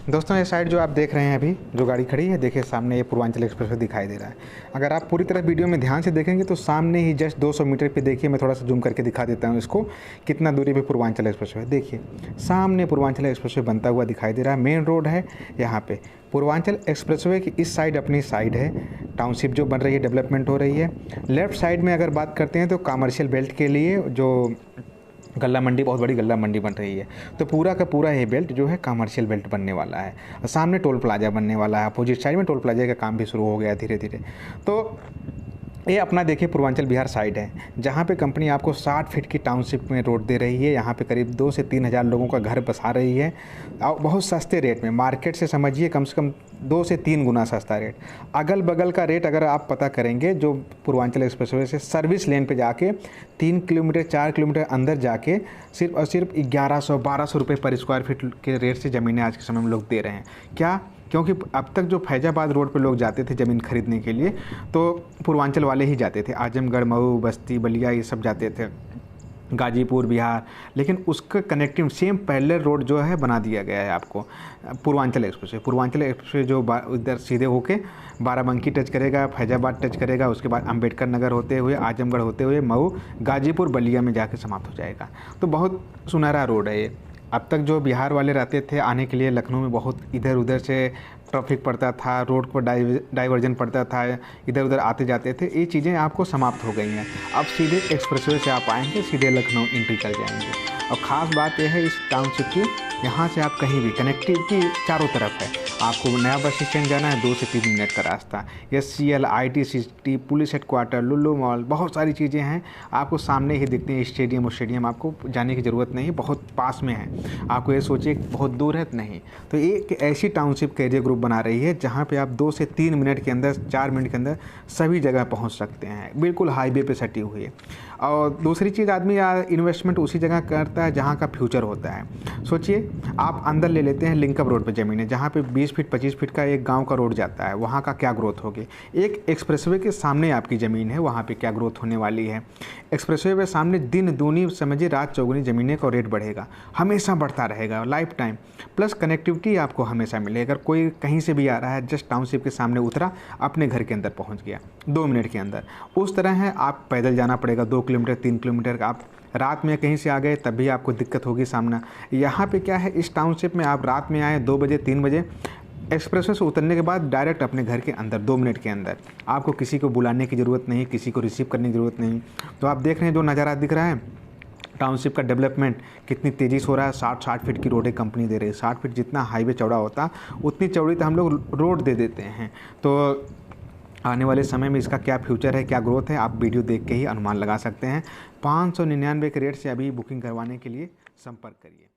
दोस्तों ये साइड जो आप देख रहे हैं अभी जो गाड़ी खड़ी है, देखिए सामने ये पूर्वांचल एक्सप्रेस वे दिखाई दे रहा है। अगर आप पूरी तरह वीडियो में ध्यान से देखेंगे तो सामने ही जस्ट 200 मीटर पे देखिए, मैं थोड़ा सा जूम करके दिखा देता हूँ इसको, कितना दूरी पे पूर्वांचल एक्सप्रेस वे। देखिए सामने पूर्वांचल एक्सप्रेस वे बनता हुआ दिखाई दे रहा है, मेन रोड है यहाँ पे। पूर्वांचल एक्सप्रेस वे की इस साइड अपनी साइड है, टाउनशिप जो बन रही है, डेवलपमेंट हो रही है। लेफ्ट साइड में अगर बात करते हैं तो कमर्शियल बेल्ट के लिए जो गल्ला मंडी, बहुत बड़ी गल्ला मंडी बन रही है, तो पूरा का पूरा ये बेल्ट जो है कमर्शियल बेल्ट बनने वाला है। और सामने टोल प्लाजा बनने वाला है, अपोजिट साइड में टोल प्लाजा का काम भी शुरू हो गया धीरे धीरे। तो ये अपना देखिए पूर्वांचल बिहार साइड है, जहाँ पे कंपनी आपको 60 फीट की टाउनशिप में रोड दे रही है। यहाँ पे करीब 2 से 3 हज़ार लोगों का घर बसा रही है और बहुत सस्ते रेट में, मार्केट से समझिए कम से कम 2 से 3 गुना सस्ता रेट। अगल बगल का रेट अगर आप पता करेंगे, जो पूर्वांचल एक्सप्रेसवे से सर्विस लेन पे जाके 3 किलोमीटर 4 किलोमीटर अंदर जाके सिर्फ और सिर्फ 1100-1200 रुपये पर स्क्वायर फीट के रेट से ज़मीनें आज के समय में लोग दे रहे हैं। क्या? क्योंकि अब तक जो फैजाबाद रोड पे लोग जाते थे ज़मीन खरीदने के लिए, तो पूर्वांचल वाले ही जाते थे, आजमगढ़, मऊ, बस्ती, बलिया, ये सब जाते थे, गाजीपुर, बिहार। लेकिन उसका कनेक्टिव सेम पैरेलल रोड जो है बना दिया गया है आपको, पूर्वांचल एक्सप्रेस। पूर्वांचल एक्सप्रेस जो इधर सीधे होके बाराबंकी टच करेगा, फैजाबाद टच करेगा, उसके बाद अंबेडकर नगर होते हुए, आजमगढ़ होते हुए मऊ, गाजीपुर, बलिया में जाके समाप्त हो जाएगा। तो बहुत सुनहरा रोड है ये। अब तक जो बिहार वाले रहते थे आने के लिए लखनऊ में, बहुत इधर उधर से ट्रैफिक पड़ता था, रोड पर डाइवर्जन पड़ता था, इधर उधर आते जाते थे, ये चीज़ें आपको समाप्त हो गई हैं। अब सीधे एक्सप्रेसवे से आप आएंगे, सीधे लखनऊ एंट्री कर जाएंगे। और ख़ास बात यह है इस टाउनशिप की, यहाँ से आप कहीं भी कनेक्टिविटी चारों तरफ है। आपको नया बस स्टैंड जाना है 2 से 3 मिनट का रास्ता, SCL, IT city, police headquarter, Lulu mall, बहुत सारी चीज़ें हैं आपको सामने ही दिखती हैं। स्टेडियम आपको जाने की ज़रूरत नहीं, बहुत पास में है। आपको ये सोचिए बहुत दूर है, नहीं। तो एक ऐसी टाउनशिप कैरियर ग्रुप बना रही है जहाँ पे आप 2 से 3 मिनट के अंदर, 4 मिनट के अंदर सभी जगह पहुँच सकते हैं, बिल्कुल हाईवे पे सटी हुई है। और दूसरी चीज़, आदमी इन्वेस्टमेंट उसी जगह करता है जहाँ का फ्यूचर होता है। सोचिए आप अंदर ले लेते हैं लिंकअप रोड पे ज़मीनें, जहाँ पे 20 फीट 25 फीट का एक गांव का रोड जाता है, वहाँ का क्या ग्रोथ होगी। एक एक्सप्रेसवे के सामने आपकी ज़मीन है, वहाँ पे क्या ग्रोथ होने वाली है। एक्सप्रेसवे के सामने दिन दूनी, समझिए रात चौगुनी ज़मीनें का रेट बढ़ेगा, हमेशा बढ़ता रहेगा लाइफ टाइम। प्लस कनेक्टिविटी आपको हमेशा मिलेगी। अगर कोई कहीं से भी आ रहा है, जस्ट टाउनशिप के सामने उतरा, अपने घर के अंदर पहुँच गया 2 मिनट के अंदर। उस तरह है, आप पैदल जाना पड़ेगा 2 किलोमीटर 3 किलोमीटर, आप रात में कहीं से आ गए तब भी आपको दिक्कत होगी सामना। यहाँ पे क्या है, इस टाउनशिप में आप रात में आए 2 बजे 3 बजे, एक्सप्रेसवे से उतरने के बाद डायरेक्ट अपने घर के अंदर 2 मिनट के अंदर, आपको किसी को बुलाने की ज़रूरत नहीं, किसी को रिसीव करने की ज़रूरत नहीं। तो आप देख रहे हैं जो नज़ारा दिख रहा है, टाउनशिप का डेवलपमेंट कितनी तेज़ी से हो रहा है। 60 फीट की रोडें कंपनी दे रही है। 60 फीट जितना हाईवे चौड़ा होता, उतनी चौड़ी तो हम लोग रोड दे देते हैं। तो आने वाले समय में इसका क्या फ्यूचर है, क्या ग्रोथ है, आप वीडियो देख के ही अनुमान लगा सकते हैं। 599 के रेट से अभी बुकिंग करवाने के लिए संपर्क करिए।